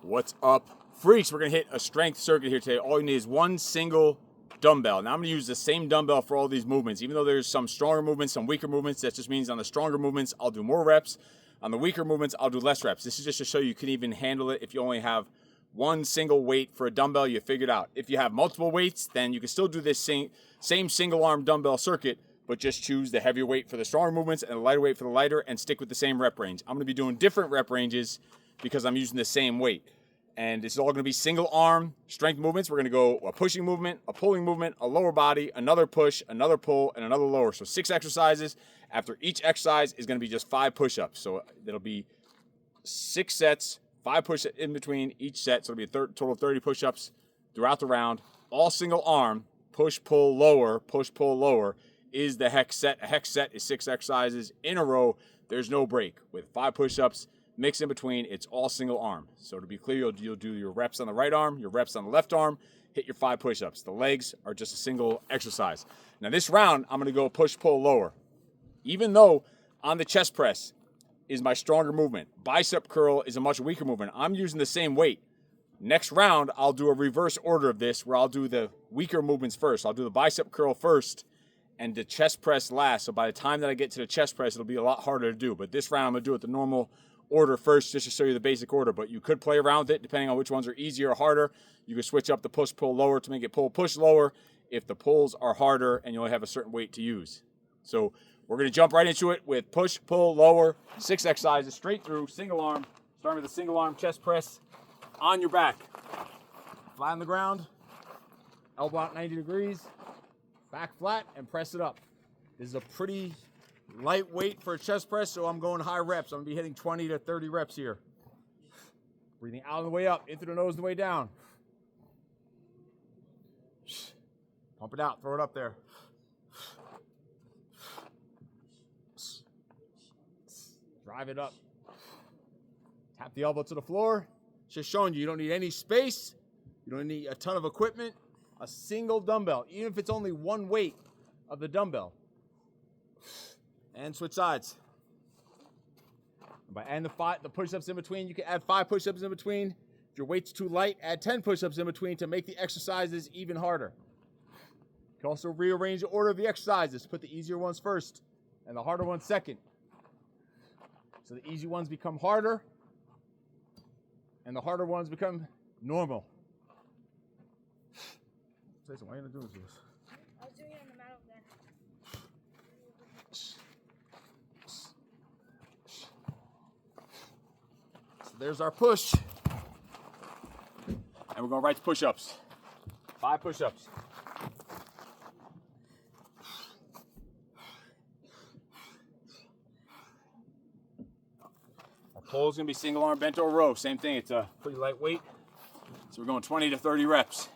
What's up, freaks? We're gonna hit a strength circuit here today. All you need is one single dumbbell. Now I'm gonna use the same dumbbell for all these movements. Even though there's some stronger movements, some weaker movements, that just means on the stronger movements, I'll do more reps. On the weaker movements, I'll do less reps. This is just to show you can even handle it if you only have one single weight for a dumbbell. You figured out. If you have multiple weights, then you can still do this same single arm dumbbell circuit, but just choose the heavier weight for the stronger movements and the lighter weight for the lighter, and stick with the same rep range. I'm gonna be doing different rep ranges because I'm using the same weight. And this is all gonna be single arm strength movements. We're gonna go a pushing movement, a pulling movement, a lower body, another push, another pull, and another lower. So 6 exercises. After each exercise is gonna be just 5 push-ups. So it'll be 6 sets, 5 push-ups in between each set. So it'll be a total of 30 push-ups throughout the round. All single arm, push, pull, lower is the hex set. A hex set is 6 exercises in a row. There's no break. With 5 push-ups, mix in between, it's all single arm. So to be clear, you'll do your reps on the right arm, your reps on the left arm, hit your 5 push-ups. The legs are just a single exercise. Now this round, I'm gonna go push, pull, lower. Even though on the chest press is my stronger movement, bicep curl is a much weaker movement, I'm using the same weight. Next round, I'll do a reverse order of this where I'll do the weaker movements first. I'll do the bicep curl first and the chest press last. So by the time that I get to the chest press, it'll be a lot harder to do. But this round, I'm gonna do it the normal order first, just to show you the basic order. But you could play around with it depending on which ones are easier or harder. You can switch up the push, pull, lower to make it pull, push, lower if the pulls are harder and you only have a certain weight to use. So we're gonna jump right into it with push, pull, lower, 6 exercises straight through, single arm, starting with a single arm chest press on your back. Flat on the ground, elbow out 90 degrees, back flat, and press it up. This is a pretty lightweight for a chest press, so I'm going high reps. I'm gonna be hitting 20 to 30 reps here. Breathing out on the way up, in through the nose on the way down. Pump it out, throw it up there. Drive it up. Tap the elbow to the floor. Just showing you don't need any space. You don't need a ton of equipment. A single dumbbell, even if it's only one weight of the dumbbell. And switch sides. By adding the push-ups in between, you can add 5 push-ups in between. If your weight's too light, add 10 push-ups in between to make the exercises even harder. You can also rearrange the order of the exercises. Put the easier ones first and the harder ones second. So the easy ones become harder and the harder ones become normal. Jason, why are you not doing this? I was doing it on the mat over there. So there's our push. And we're going right to push-ups. 5 push-ups. Our pull is going to be single arm bent over row. Same thing, it's a pretty lightweight. So we're going 20 to 30 reps.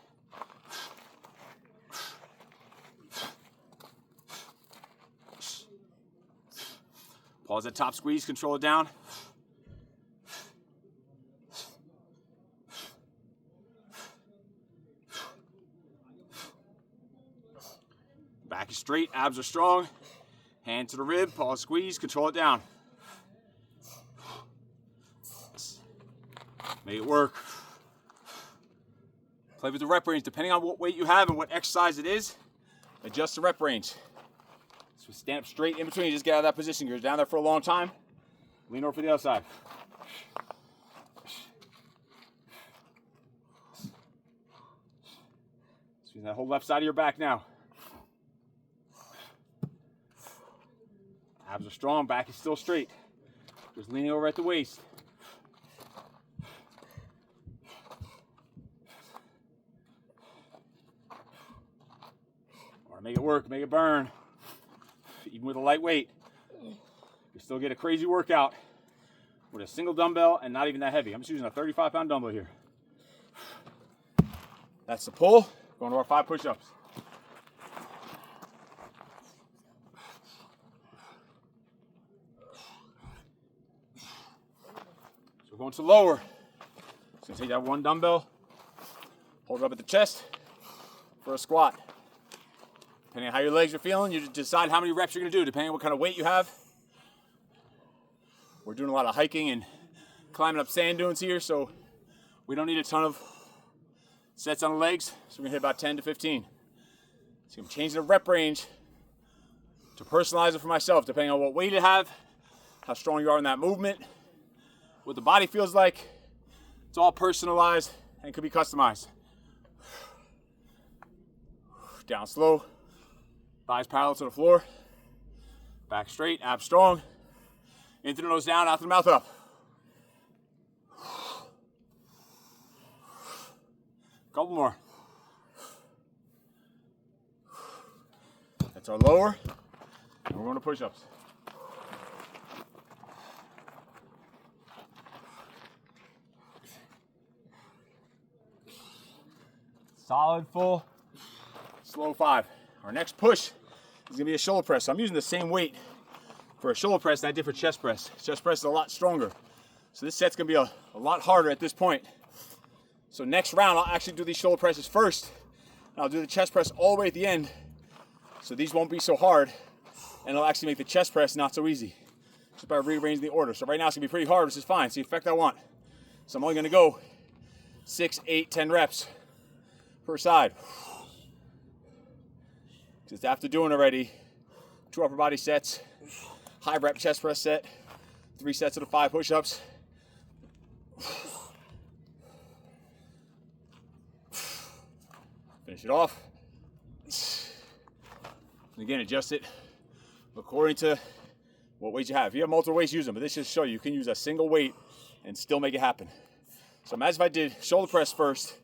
Pause at top, squeeze, control it down. Back is straight, abs are strong. Hand to the rib, pause, squeeze, control it down. Make it work. Play with the rep range. Depending on what weight you have and what exercise it is, adjust the rep range. So stand up straight in between, just get out of that position. You're down there for a long time. Lean over for the other side. Squeeze that whole left side of your back now. Abs are strong, back is still straight. Just leaning over at the waist. Or make it work, make it burn. Even with a light weight, you still get a crazy workout with a single dumbbell and not even that heavy. I'm just using a 35-pound dumbbell here. That's the pull. Going to our 5 push-ups. So we're going to lower. So take that one dumbbell, hold it up at the chest for a squat. Depending on how your legs are feeling, you decide how many reps you're going to do, depending on what kind of weight you have. We're doing a lot of hiking and climbing up sand dunes here, so We don't need a ton of sets on the legs, so we're gonna hit about 10 to 15. So I'm changing the rep range to personalize it for myself, depending on what weight you have, how strong you are in that movement, what the body feels like. It's all personalized and can be customized. Down slow, thighs parallel to the floor, back straight, abs strong, into the nose down, out to the mouth up. Couple more. That's our lower, and we're going to push-ups. Solid, full, slow 5. Our next push is gonna be a shoulder press. So I'm using the same weight for a shoulder press that I did for chest press. Chest press is a lot stronger. So this set's gonna be a lot harder at this point. So next round, I'll actually do these shoulder presses first, and I'll do the chest press all the way at the end. So these won't be so hard, and it'll actually make the chest press not so easy, just by rearranging the order. So right now it's gonna be pretty hard, which is fine. It's the effect I want. So I'm only gonna go 6, 8, 10 reps per side. Just after doing already 2 upper body sets, high rep chest press set, 3 sets of the 5 push-ups. Finish it off. And again, adjust it according to what weight you have. If you have multiple weights, use them, but this just show you can use a single weight and still make it happen. So imagine if I did shoulder press first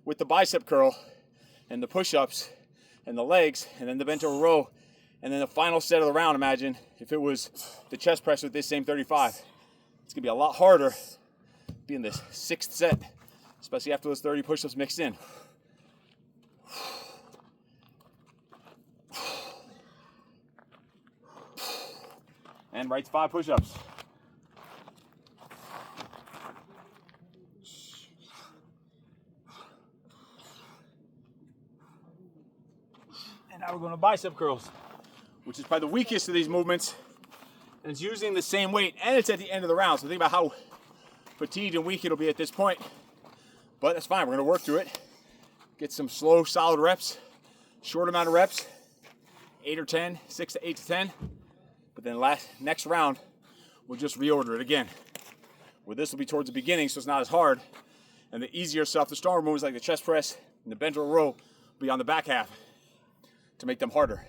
with the bicep curl and the push-ups and the legs and then the bent over row, and then the final set of the round, imagine if it was the chest press with this same 35. It's gonna be a lot harder being the 6th set, especially after those 30 push-ups mixed in. And right to 5 push-ups. And now we're going to bicep curls, which is probably the weakest of these movements. And it's using the same weight, and it's at the end of the round. So think about how fatigued and weak it'll be at this point. But that's fine, we're going to work through it. Get some slow, solid reps, short amount of reps, 8 or 10, 6 to 8 to 10. But then next round, we'll just reorder it again. Where this will be towards the beginning, so it's not as hard. And the easier stuff, the stronger moves like the chest press and the bent over row, will be on the back half to make them harder.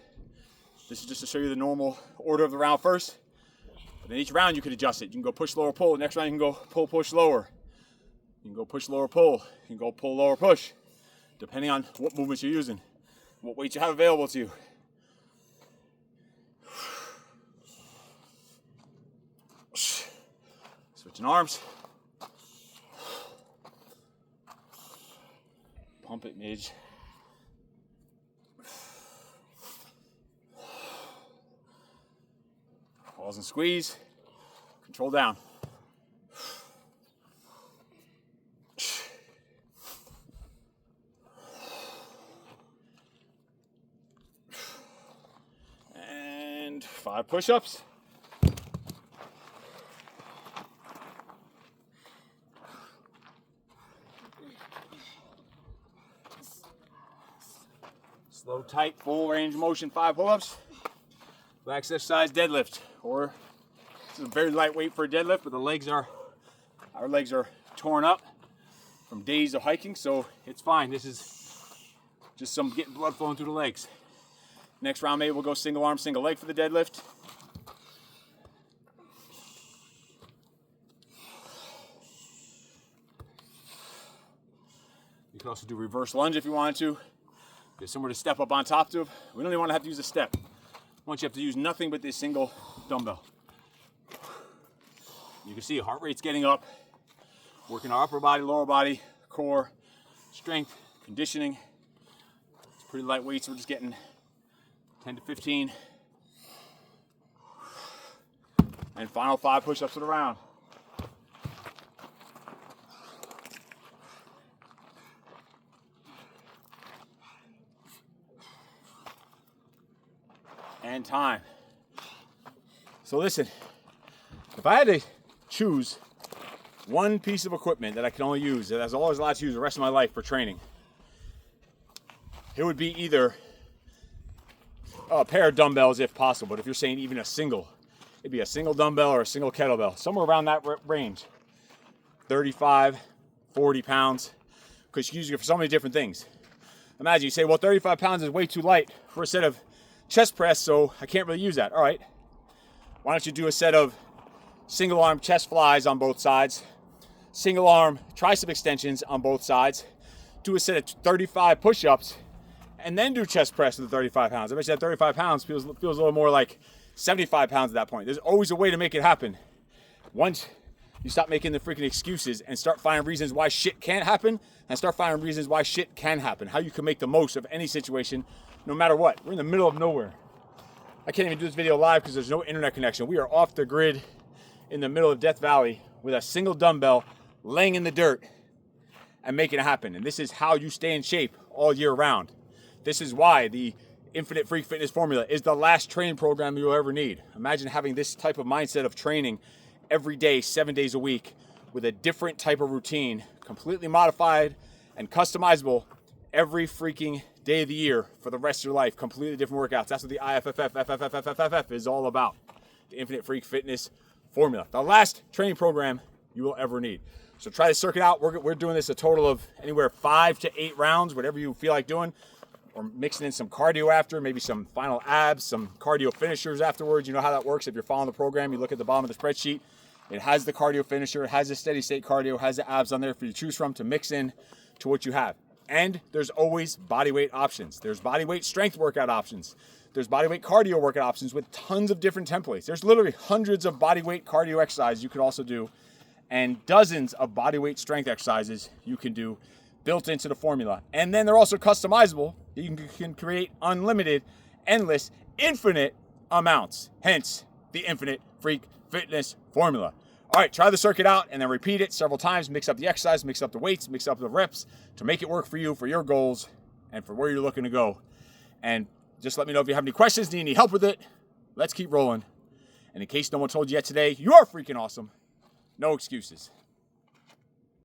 This is just to show you the normal order of the round first. But then each round you can adjust it. You can go push, lower, pull. Next round you can go pull, push, lower. You can go push, lower, pull. You can go pull, lower, push. Depending on what movements you're using, what weight you have available to you. Switching arms. Pump it, Midge. Pause and squeeze. Control down. And 5 push-ups. Slow, tight, full range motion, 5 pull-ups. Back exercise, deadlift. Or this is a very lightweight for a deadlift, but our legs are torn up from days of hiking, so it's fine. This is just some getting blood flowing through the legs. Next round, maybe we'll go single arm, single leg for the deadlift. You can also do reverse lunge if you wanted to. There's somewhere to step up on top to. We don't even want to have to use a step. Once you have to use nothing but this single dumbbell. You can see heart rate's getting up. Working our upper body, lower body, core, strength, conditioning. It's pretty lightweight, so we're just getting 10 to 15. And final 5 push-ups of the round. And time. So listen, if I had to choose one piece of equipment that I can only use, that I was always allowed to use the rest of my life for training, it would be either a pair of dumbbells if possible, but if you're saying even a single, it'd be a single dumbbell or a single kettlebell, somewhere around that range, 35, 40 pounds, because you use it for so many different things. Imagine you say, well, 35 pounds is way too light for a set of chest press, so I can't really use that. All right, why don't you do a set of single arm chest flies on both sides, single arm tricep extensions on both sides, do a set of 35 push-ups, and then do chest press with the 35 pounds. I bet you that 35 pounds feels a little more like 75 pounds at that point. There's always a way to make it happen. Once you stop making the freaking excuses and start finding reasons why shit can't happen, and start finding reasons why shit can happen, how you can make the most of any situation, no matter what. We're in the middle of nowhere. I can't even do this video live because there's no internet connection. We are off the grid in the middle of Death Valley with a single dumbbell laying in the dirt and making it happen. And this is how you stay in shape all year round. This is why the Infinite Freak Fitness Formula is the last training program you'll ever need. Imagine having this type of mindset of training every day, 7 days a week, with a different type of routine, completely modified and customizable every freaking day of the year for the rest of your life. Completely different workouts. That's what the IFFF is all about. The Infinite Freak Fitness Formula. The last training program you will ever need. So try to circuit out. We're doing this a total of anywhere 5 to 8 rounds, whatever you feel like doing, or mixing in some cardio after, maybe some final abs, some cardio finishers afterwards. You know how that works. If you're following the program, you look at the bottom of the spreadsheet. It has the cardio finisher, it has the steady state cardio, it has the abs on there for you to choose from to mix in to what you have. And there's always body weight options. There's body weight strength workout options. There's body weight cardio workout options with tons of different templates. There's literally hundreds of body weight cardio exercises you could also do, and dozens of body weight strength exercises you can do built into the formula. And then they're also customizable. You can create unlimited, endless, infinite amounts. Hence, the Infinite Freak Fitness Formula. All right, try the circuit out and then repeat it several times. Mix up the exercise, mix up the weights, mix up the reps to make it work for you, for your goals, and for where you're looking to go. And just let me know if you have any questions, need any help with it. Let's keep rolling. And in case no one told you yet today, you're freaking awesome. No excuses.